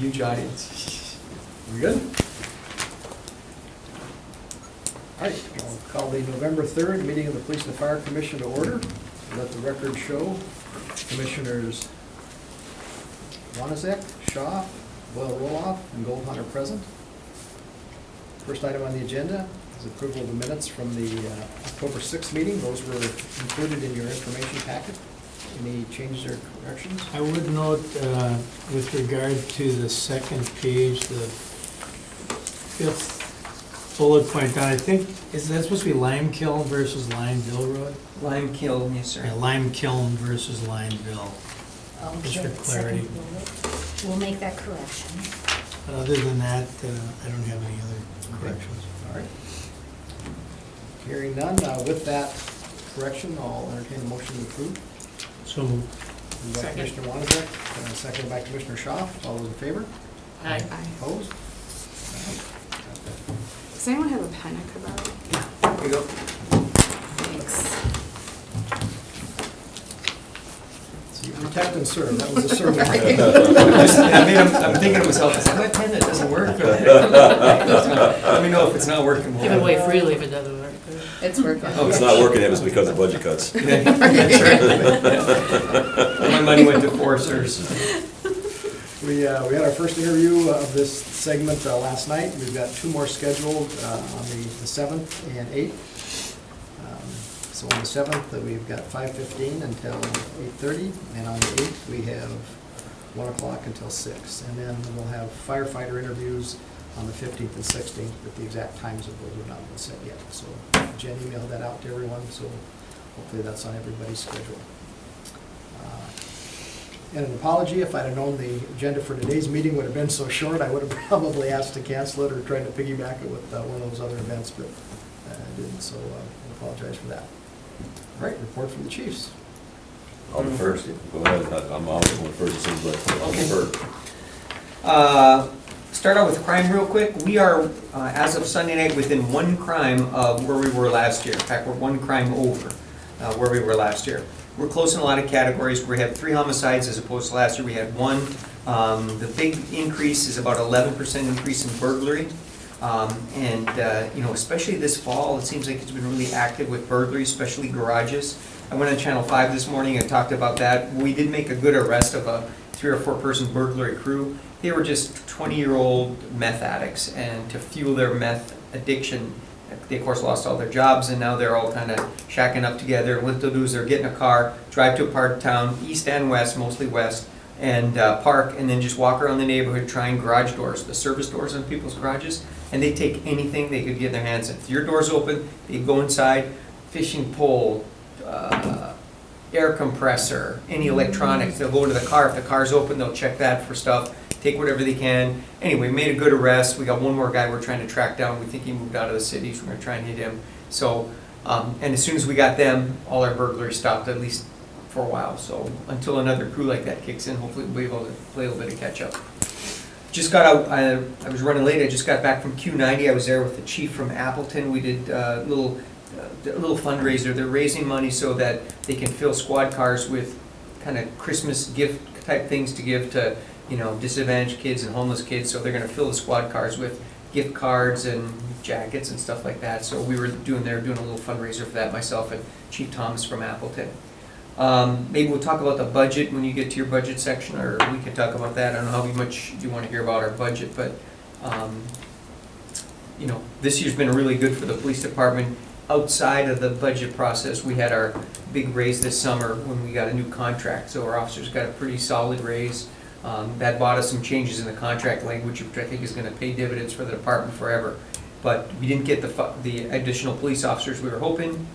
huge audience. We good? All right, I'll call the November 3rd meeting of the Police and Fire Commission to order. Let the record show Commissioners Wanazek, Shaw, Boyle Roloff, and Goldhunter present. First item on the agenda is approval of the minutes from the October 6th meeting. Those were included in your information packet. Any changes or corrections? I would note, with regard to the second page, the fifth bullet point down, I think, is that supposed to be Lime Kiln versus Lineville Road? Lime Kiln, yes, sir. Yeah, Lime Kiln versus Lineville, just Okay, for clarity. second bullet. We'll make that correction. But other than that, I don't have any other corrections. All right. Hearing none, with that correction, I'll entertain a motion to approve. So moved. Moved by Second. Commissioner Wanazek, seconded by Commissioner Shaw. All those in favor? Aye. Opposed? Does anyone have a pen I could borrow? Here you go. Thanks. So you protect and serve, that was a serve. I'm thinking to myself, is that my pen that doesn't work? Let me know if it's not working. Give it away freely if it doesn't work. It's working. If it's not working, it was because of budget cuts. That's right. My money went to foresters. We had our first interview of this segment last night. We've got two more scheduled on the 7th and 8th. So on the 7th, we've got 5:15 until 8:30, and on the 8th, we have 1 o'clock until 6. And then we'll have firefighter interviews on the 15th and 16th, but the exact times of those have not been set yet. So Jen emailed that out to everyone, so hopefully that's on everybody's schedule. And an apology, if I'd have known the agenda for today's meeting would have been so short, I would have probably asked to cancel it or tried to piggyback it with one of those other events, but I didn't, so I apologize for that. All right, report from the chiefs. I'll defer. Go ahead. I'm always going first, it seems like. I'll Okay. defer. Start out with crime real quick. We are, as of Sunday night, within one crime of where we were last year. In fact, we're one crime over where we were last year. We're close in a lot of categories. We had 3 homicides as opposed to last year. We had 1. The big increase is about 11% increase in burglary. Especially this fall, it seems like it's been really active with burglary, especially garages. I went on Channel 5 this morning and talked about that. We did make a good arrest of a 3 or 4 person burglary crew. They were just 20-year-old meth addicts, and to fuel their meth addiction, they of course lost all their jobs, and now they're all kind of shacking up together. What they'll do is they'll get in a car, drive to a part of town, east and west, mostly west, and park, and then just walk around the neighborhood trying garage doors, the service doors on people's garages, and they take anything they could get their hands on. If your door's open, they go inside, fishing pole, air compressor, any electronics. They'll go to the car. If the car's open, they'll check that for stuff, take whatever they can. Anyway, made a good arrest. We got one more guy we're trying to track down. We think he moved out of the city, so we're going to try and hit him. So, and as soon as we got them, all our burglary stopped, at least for a while. So until another crew like that kicks in, hopefully we'll be able to play a little bit of catch up. Just got out, I was running late. I just got back from Q90. I was there with the chief from Appleton. We did a little fundraiser. They're raising money so that they can fill squad cars with kind of Christmas gift type things to give to, disadvantaged kids and homeless kids. So they're going to fill the squad cars with gift cards and jackets and stuff like that. So we were doing a little fundraiser for that, myself and Chief Thomas from Appleton. Maybe we'll talk about the budget when you get to your budget section, or we can talk about that. I don't know how much you want to hear about our budget, but this year's been really good for the police department. Outside of the budget process, we had our big raise this summer when we got a new contract, so our officers got a pretty solid raise. That bought us some changes in the contract language, which I think is going to pay dividends for the department forever. But we didn't get the additional police officers we were hoping.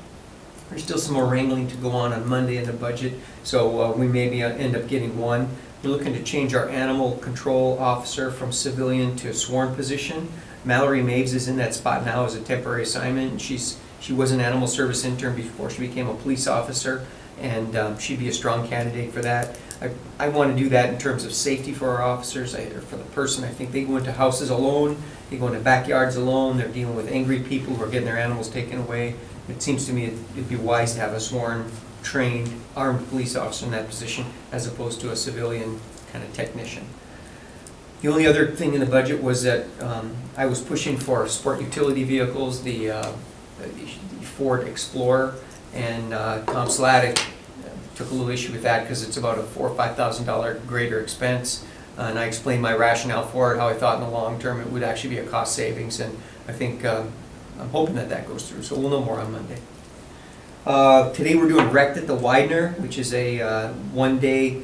There's still some more wrangling to go on Monday in the budget, so we maybe end up getting one. We're looking to change our animal control officer from civilian to sworn position. Mallory Maves is in that spot now as a temporary assignment. She was an animal service intern before she became a police officer, and she'd be a strong candidate for that. I want to do that in terms of safety for our officers, or for the person. I think they go into houses alone, they go into backyards alone, they're dealing with angry people who are getting their animals taken away. It seems to me it'd be wise to have a sworn, trained, armed police officer in that position as opposed to a civilian kind of technician. The only other thing in the budget was that I was pushing for sport utility vehicles, the Ford Explorer, and Tom Sladek took a little issue with that because it's about a $4,000 or $5,000 greater expense. And I explained my rationale for it, how I thought in the long term it would actually be a cost savings, and I think, I'm hoping that that goes through, so we'll know more on Monday. Today we're doing Wrecked at the Widener, which is a one-day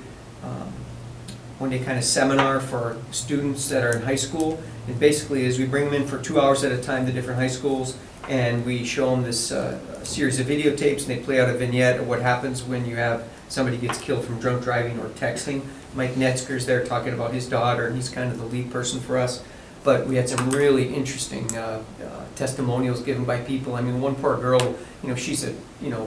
kind of seminar for students that are in high school. And basically is we bring them in for 2 hours at a time to different high schools, and we show them this series of videotapes, and they play out a vignette of what happens when you have somebody gets killed from drunk driving or texting. Mike Netzger's there talking about his daughter, and he's kind of the lead person for us. But we had some really interesting testimonials given by people. I mean, one poor girl, she's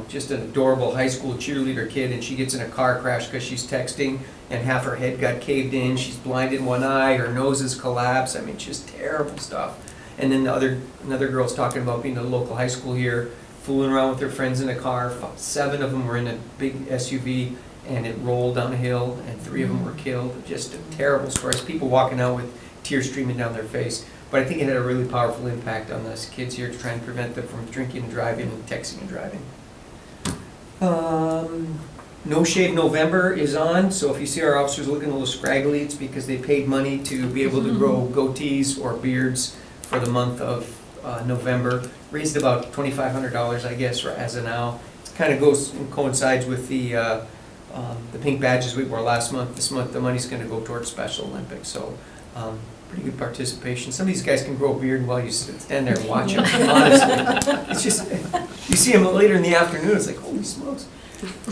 just an adorable high school cheerleader kid, and she gets in a car crash because she's texting, and half her head got caved in. She's blind in one eye, her nose is collapsed. I mean, just terrible stuff. And then another girl's talking about being at a local high school here, fooling around with their friends in a car. 7 of them were in a big SUV, and it rolled down a hill, and 3 of them were killed. Just a terrible story. People walking out with tears streaming down their face. But I think it had a really powerful impact on us kids here to try and prevent them from drinking and driving and texting and driving. No Shave November is on, so if you see our officers looking a little scraggly, it's because they paid money to be able to grow goatees or beards for the month of November. Raised about $2,500, I guess, as of now. It kind of goes and coincides with the pink badges we wore last month. This month, the money's going to go towards Special Olympics, so pretty good participation. Some of these guys can grow a beard while you stand there and watch them, honestly. It's just, you see them later in the afternoon, it's like, holy smokes.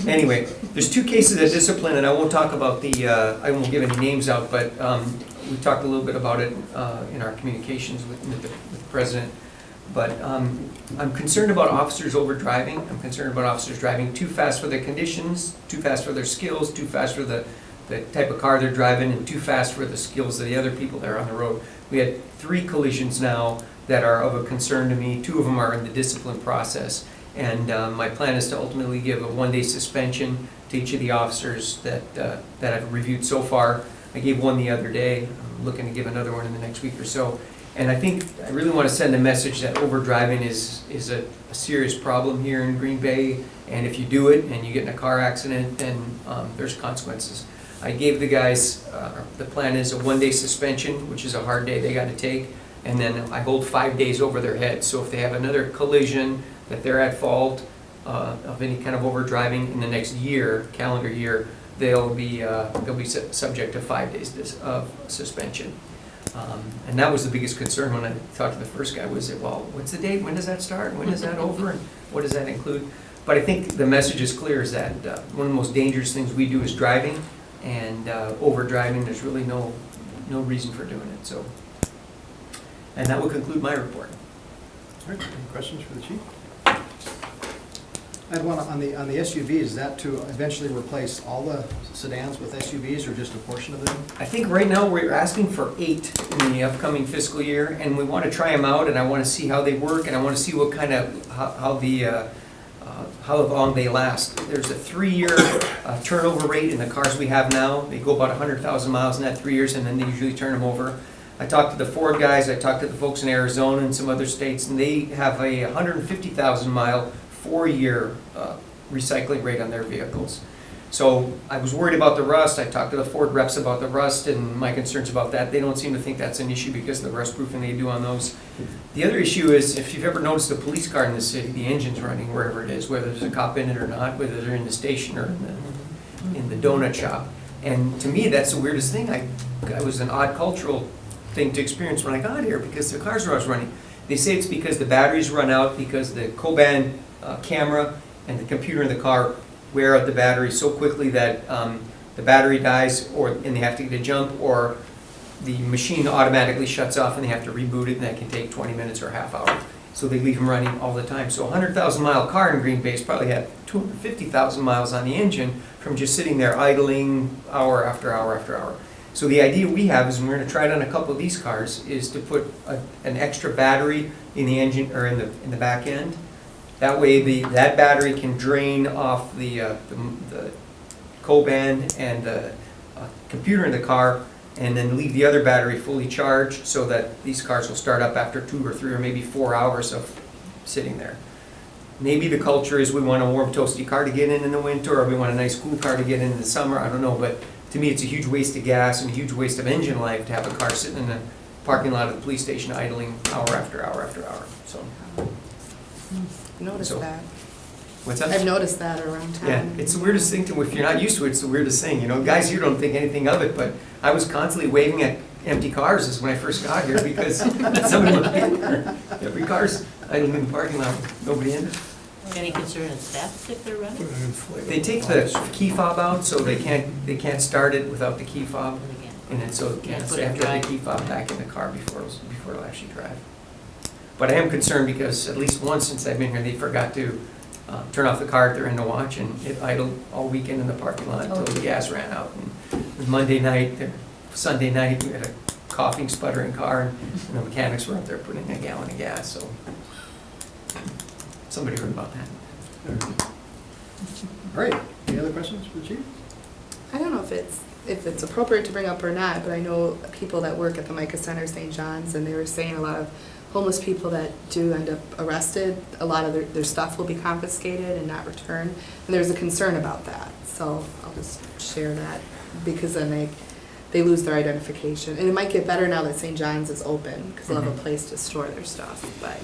Anyway, there's 2 cases of discipline, and I won't talk about I won't give any names out, but we talked a little bit about it in our communications with the president. But I'm concerned about officers over driving. I'm concerned about officers driving too fast for their conditions, too fast for their skills, too fast for the type of car they're driving, and too fast for the skills of the other people that are on the road. We had 3 collisions now that are of a concern to me. 2 of them are in the discipline process. And my plan is to ultimately give a 1-day suspension to each of the officers that I've reviewed so far. I gave one the other day. I'm looking to give another one in the next week or so. And I think I really want to send a message that overdriving is a serious problem here in Green Bay. And if you do it and you get in a car accident, then there's consequences. I gave the guys, the plan is a 1-day suspension, which is a hard day they got to take. And then I hold 5 days over their head. So if they have another collision that they're at fault of any kind of overdriving in the next year, calendar year, they'll be subject to 5 days of suspension. And that was the biggest concern when I talked to the first guy, was it, well, what's the date? When does that start? When is that over? And what does that include? But I think the message is clear, is that one of the most dangerous things we do is driving, and over-driving, there's really no reason for doing it. So, and that will conclude my report. All right, any questions for the chief? I had one on the SUVs. Is that to eventually replace all the sedans with SUVs, or just a portion of them? I think right now we're asking for 8 in the upcoming fiscal year, and we want to try them out, and I want to see how they work, and I want to see what kind of, how long they last. There's a 3-year turnover rate in the cars we have now. They go about 100,000 miles in that 3 years, and then they usually turn them over. I talked to the Ford guys, I talked to the folks in Arizona and some other states, and they have a 150,000 mile 4-year recycling rate on their vehicles. So I was worried about the rust. I talked to the Ford reps about the rust and my concerns about that. They don't seem to think that's an issue because of the rust proofing they do on those. The other issue is, if you've ever noticed a police car in the city, the engine's running wherever it is, whether there's a cop in it or not, whether they're in the station or in the donut shop. And to me, that's the weirdest thing. I was an odd cultural thing to experience when I got here, because the cars were always running. They say it's because the batteries run out, because the Coban camera and the computer in the car wear out the battery so quickly that the battery dies, and they have to get a jump, or the machine automatically shuts off and they have to reboot it, and that can take 20 minutes or a half hour. So they leave them running all the time. So a 100,000 mile car in Green Bay probably had 250,000 miles on the engine from just sitting there idling hour after hour after hour. So the idea we have is, and we're going to try it on a couple of these cars, is to put an extra battery in the engine, or in the back end. That way that battery can drain off the Coban and the computer in the car and then leave the other battery fully charged so that these cars will start up after 2 or 3 or maybe 4 hours of sitting there. Maybe the culture is we want a warm, toasty car to get in the winter, or we want a nice, cool car to get in the summer, I don't know, but to me, it's a huge waste of gas and a huge waste of engine life to have a car sitting in the parking lot of the police station idling hour after hour after hour, so. Noticed So- that. What's that? I've noticed that around town. Yeah, it's the weirdest thing to, if you're not used to it, it's the weirdest thing, you know, guys, you don't think anything of it, but I was constantly waving at empty cars is when I first got here, because somebody was in there. Every car's idling in the parking lot, nobody in it. Any concern in staff if they're running? They take the key fob out, so they can't start it without the key fob, And again, and then so, yeah, Can't so put they it have in to have the drive. key fob back in the car before it'll actually drive. But I am concerned because at least once since I've been here, they forgot to turn off the car at their end of watch, and it idled all weekend in the parking lot until the gas ran out. And it was Monday night, Sunday night, we had a coughing, sputtering car, and the mechanics were up there putting in a gallon of gas, so somebody heard about that. All right, any other questions for the chief? I don't know if it's appropriate to bring up or not, but I know people that work at the Micah Center St. John's, and they were saying a lot of homeless people that do end up arrested, a lot of their stuff will be confiscated and not returned. And there's a concern about that, so I'll just share that, because then they lose their identification. And it might get better now that St. John's is open, because they'll have a place to store their stuff, but.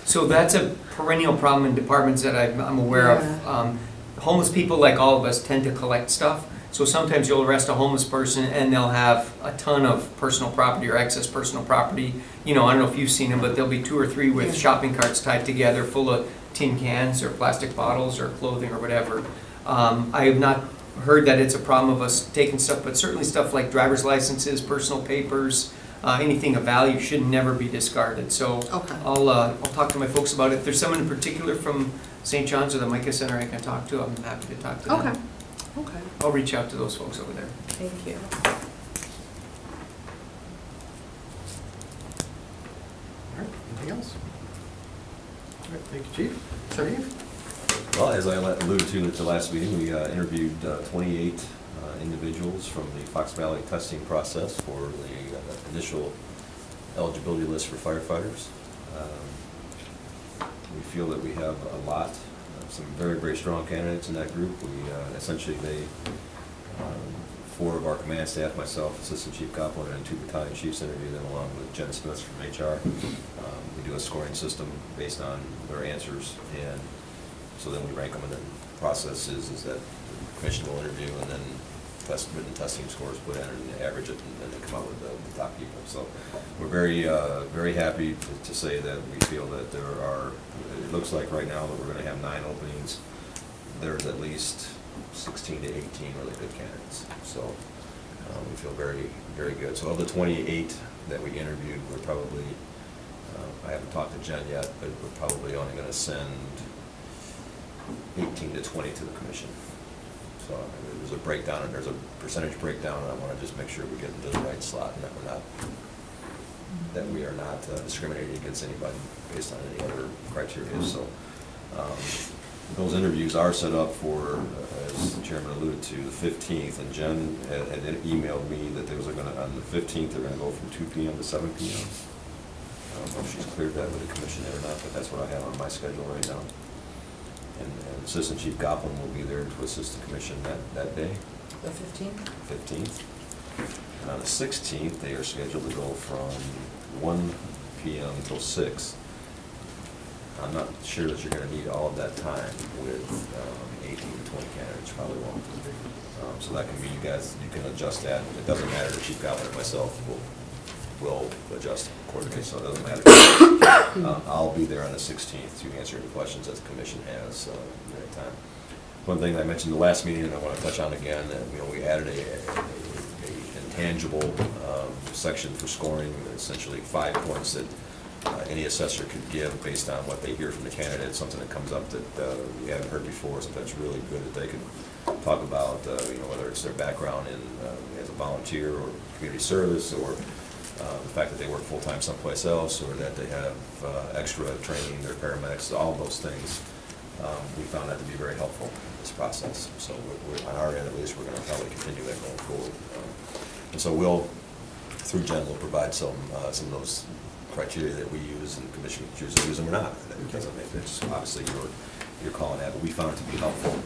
So that's a perennial problem in departments that I'm aware of. Yeah. Homeless people, like all of us, tend to collect stuff. So sometimes you'll arrest a homeless person and they'll have a ton of personal property or excess personal property. You know, I don't know if you've seen them, but there'll be 2 or 3 with Yeah. shopping carts tied together full of tin cans or plastic bottles or clothing or whatever. I have not heard that it's a problem of us taking stuff, but certainly stuff like driver's licenses, personal papers, anything of value should never be discarded. So Okay. I'll talk to my folks about it. If there's someone in particular from St. John's or the Micah Center I can talk to, I'm happy to talk to them. Okay, okay, I'll reach out to those folks over there. thank you. All right, anything else? All right, thank you, chief. Chief? Well, as I alluded to at the last meeting, we interviewed 28 individuals from the Fox Valley testing process for the initial eligibility list for firefighters. We feel that we have a lot, some very, very strong candidates in that group. We essentially, 4 of our command staff, myself, Assistant Chief Copeland, and 2 battalion chiefs interview them along with Jen Smith from HR. We do a scoring system based on their answers, and so then we rank them, and then the process is that the commission will interview and then written testing scores put in and average it, and then they come out with the top people. So we're very, very happy to say that we feel that there are, it looks like right now that we're gonna have 9 openings. There's at least 16 to 18 really good candidates. So we feel very, very good. So of the 28 that we interviewed, we're probably, I haven't talked to Jen yet, but we're probably only gonna send 18 to 20 to the commission. So there's a breakdown, and there's a percentage breakdown, and I want to just make sure we get into the right slot, and that we are not discriminating against anybody based on any other criteria. So those interviews are set up for, as the chairman alluded to, the 15th, and Jen had emailed me that there was on the 15th, they're going to go from 2 p.m. to 7 p.m. I don't know if she's cleared that with the commission yet or not, but that's what I have on my schedule right now. And Assistant Chief Goplin will be there to assist the commission that day, The 15th? 15th. And on the 16th, they are scheduled to go from 1 p.m. until 6. I'm not sure that you're going to need all of that time with 18 to 20 candidates, probably won't. So that can be, you guys, you can adjust that. It doesn't matter to Chief Goplin and myself, we'll adjust accordingly, so it doesn't matter. I'll be there on the 16th to answer any questions that the commission has at that time. One thing that I mentioned in the last meeting, and I want to touch on again, that we added a intangible section for scoring, essentially 5 points that any assessor could give based on what they hear from the candidate, something that comes up that we haven't heard before, something that's really good that they could talk about, whether it's their background in as a volunteer or community service, or the fact that they work full-time someplace else, or that they have extra training, they're paramedics, all of those things. We found that to be very helpful in this process. So on our end, at least, we're going to probably continue that going forward. And so we'll through Jen, will provide some of those criteria that we use and the commission chooses to use them or not. Because I mean, it's obviously you're calling that, but we found it to be helpful,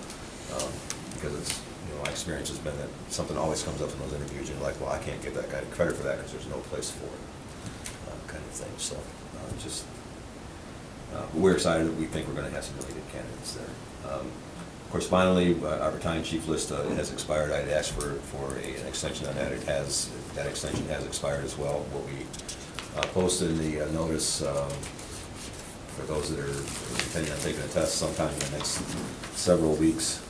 because it's, you know, my experience has been that something always comes up in those interviews, and you're like, well, I can't give that guy credit for that because there's no place for it, kind of thing. So, but we're excited that we think we're gonna have some really good candidates there. Correspondingly, our battalion chief list has expired. I'd asked for an extension on that. That extension has expired as well. What we posted in the notice, for those that are intending on taking a test sometime in the next several weeks.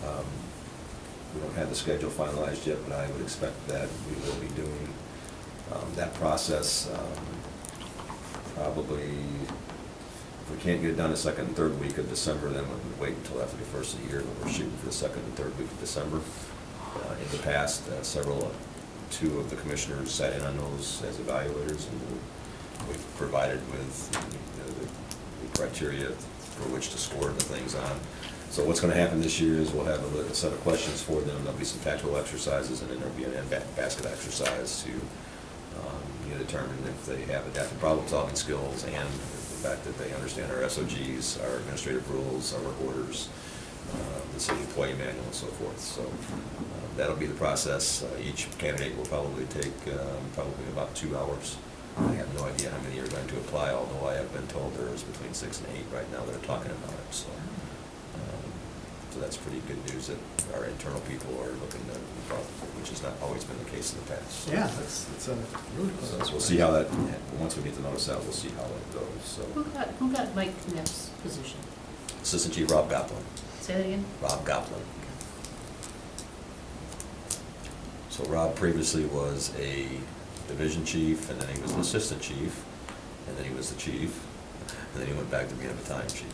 We don't have the schedule finalized yet, but I would expect that we will be doing that process probably, if we can't get it done the second and third week of December, then we'll wait until after the first of the year, but we're shooting for the second and third week of December. In the past, two of the commissioners sat in on those as evaluators, and we've provided with the criteria for which to score the things on. So what's going to happen this year is we'll have a set of questions for them. There'll be some tactical exercises, and then there'll be an basket exercise to determine if they have adaptive problem-solving skills and the fact that they understand our SOGs, our administrative rules, our work orders, the city employee manual, and so forth. So that'll be the process. Each candidate will probably take probably about 2 hours. I have no idea how many are going to apply, although I have been told there is between 6 and 8 right now that are talking about it. So that's pretty good news that our internal people are looking to move up, which has not always been the case in the past. Yeah, that's a really So close. we'll see how that, once we get the notice out, we'll see how that goes. So Who got Mike Knipp's position? Assistant Chief Rob Goplin. Say that again? Rob Goplin. So Rob previously was a division chief, and then he was an assistant chief, and then he was the chief, and then he went back to being a battalion chief.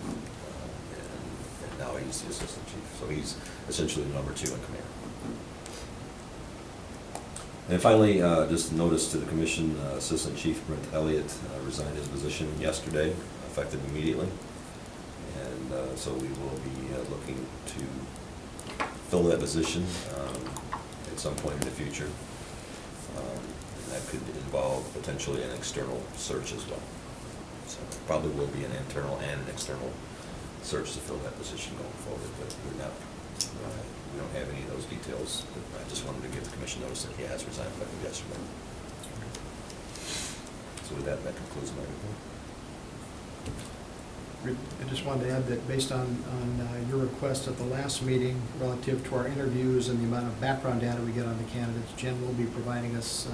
And now he's the assistant chief. So he's essentially number 2 in command. And finally, just notice to the commission, Assistant Chief Brent Elliott resigned his position yesterday, effective immediately. And so we will be looking to fill that position at some point in the future. And that could involve potentially an external search as well. So probably will be an internal and an external search to fill that position going forward, but we're not, we don't have any of those details. But I just wanted to give the commission notice that he has resigned effective yesterday. So with that concludes my report. I just wanted to add that based on your request at the last meeting relative to our interviews and the amount of background data we get on the candidates, Jen will be providing us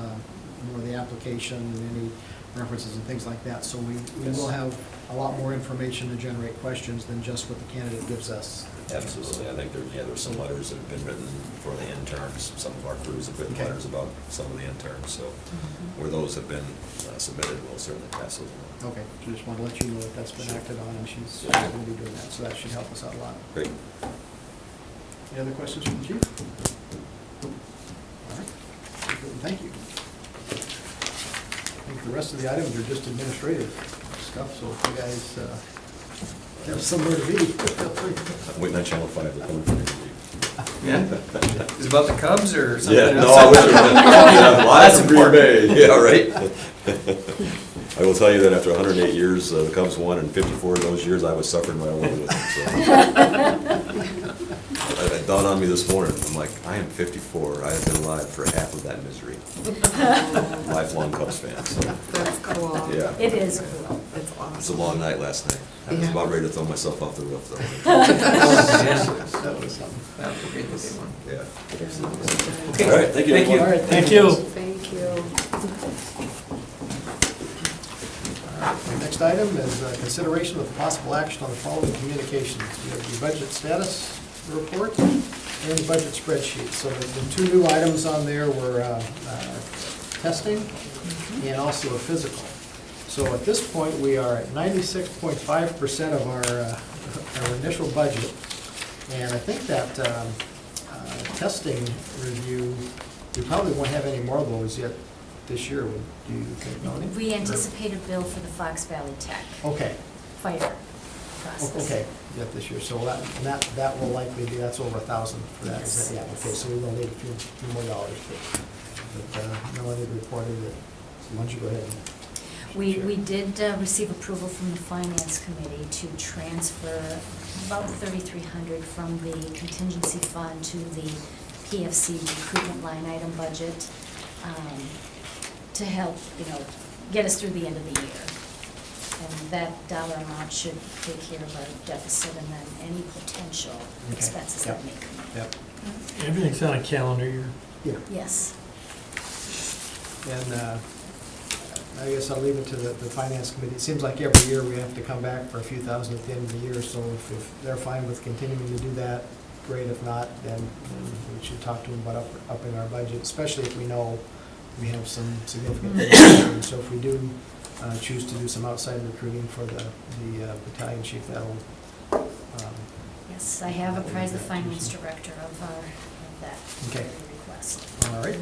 more of the application and any references and things like that. So we will have a lot more information to generate questions than just what the candidate gives us. Absolutely. I think there's some letters that have been written for the interns. Some of our crews have written Okay. letters about some of the interns. So where those have been submitted, we'll certainly pass those along. Okay, so just want to let you know that that's been acted on, and she's going to be doing that, so that should help us out a lot. Great. Any other questions from the chief? All right, thank you. I think the rest of the items are just administrative stuff, so if you guys have somewhere to be, feel free. I'm waiting on Channel 5 to come in for an interview. Yeah? Is it about the Cubs or something Yeah, no, else? I wish it was. Yeah, live That's from Green important. Bay. Yeah, right? I will tell you that after 108 years, the Cubs won, and 54 of those years, I was suffering my way with them. So. It dawned on me this morning, I'm like, I am 54, I have been alive for half of that misery. Lifelong Cubs fan, so, That's cool. yeah. It is cool. It's It was a awesome. long night last night. I was Yeah. about ready to throw myself off the roof, though. That was something. That would be a great day one. Yeah. Okay. All right, thank you, Thank you. everyone. All right, thank you. Thank you. The next item is consideration of possible action on the following communications. We have the budget status report and the budget spreadsheet. So the two new items on there were testing and also a physical. So at this point, we are at 96.5% of our initial budget. And I think that testing review, we probably won't have any more of those yet this year, would you think, Melanie? We anticipate a bill for the Fox Valley Tech Okay, fire process. okay, yeah, this year, so that will likely be, that's over 1,000 for that, is that, yeah, okay, so we will need a few more dollars, but Melanie reported that Why don't you go ahead? We did receive approval from the Finance Committee to transfer about 3,300 from the contingency fund to the PFC recruitment line item budget to help, get us through the end of the year. And that dollar amount should take care of our deficit and then any potential Okay. expenses that may come in. Yep. Everything's on a calendar year. Yeah. Yes. And I guess I'll leave it to the finance committee. It seems like every year we have to come back for a few thousand at the end of the year, so if they're fine with continuing to do that, great. If not, then we should talk to them about upping our budget, especially if we know we have some significant recruiting. So if we do choose to do some outside recruiting for the battalion chief, that'll, Yes, I have apprised the finance director of that Okay. request. all right.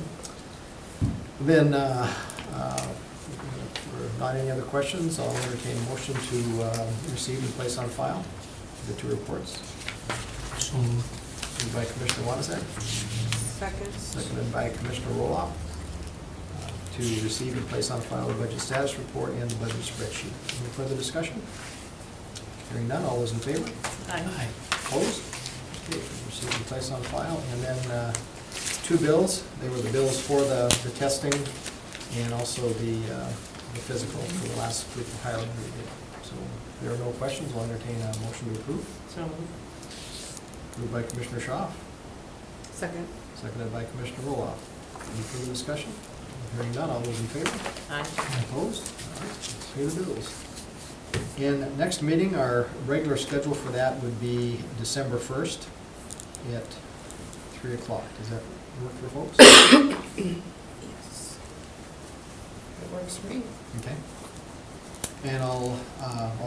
Then, for not any other questions, I'll entertain a motion to receive and place on file the two reports. So Moved by Commissioner Wanazek, Second. seconded by Commissioner Roloff, to receive and place on file the budget status report and the budget spreadsheet. Any further discussion? Hearing none, all those in favor? Aye. Opposed? Okay, receive and place on file. And then two bills. They were the bills for the testing and also the physical for the last week of hiring we did. So if there are no questions, I'll entertain a motion to approve. So moved. Moved by Commissioner Schaaf, Second. seconded by Commissioner Roloff. Any further discussion? Hearing none, all those in favor? Aye. Opposed? All right, let's pay the bills. And next meeting, our regular schedule for that would be December 1st at 3 o'clock. Does that work for folks? Yes. It works for me. Okay. And I'll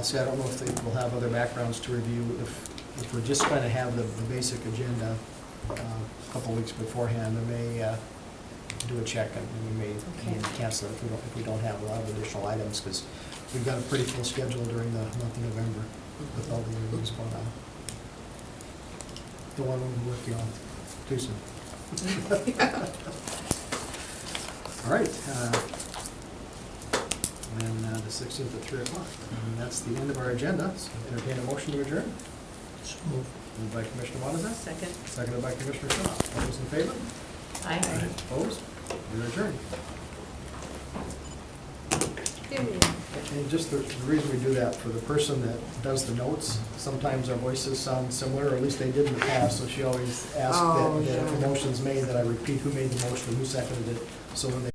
say, I don't know if they will have other backgrounds to review. If we're just going to have the basic agenda a couple weeks beforehand, I may do a check and we may Okay. cancel it if we don't have a lot of additional items, because we've got a pretty full schedule during the month of November with all the meetings going on. The one we're working on too soon. All right. And the 16th at 3 o'clock. And that's the end of our agenda. So entertain a motion to adjourn. so moved. Moved by Commissioner Wanazek, Second. seconded by Commissioner Shaw. All those in favor? Aye. Opposed? We're adjourned. Yay. And just the reason we do that, for the person that does the notes, sometimes our voices sound similar, or at least they did in the past, so she always asks Oh, that if a yeah. motion's made, that I repeat who made the motion, who seconded it, so when they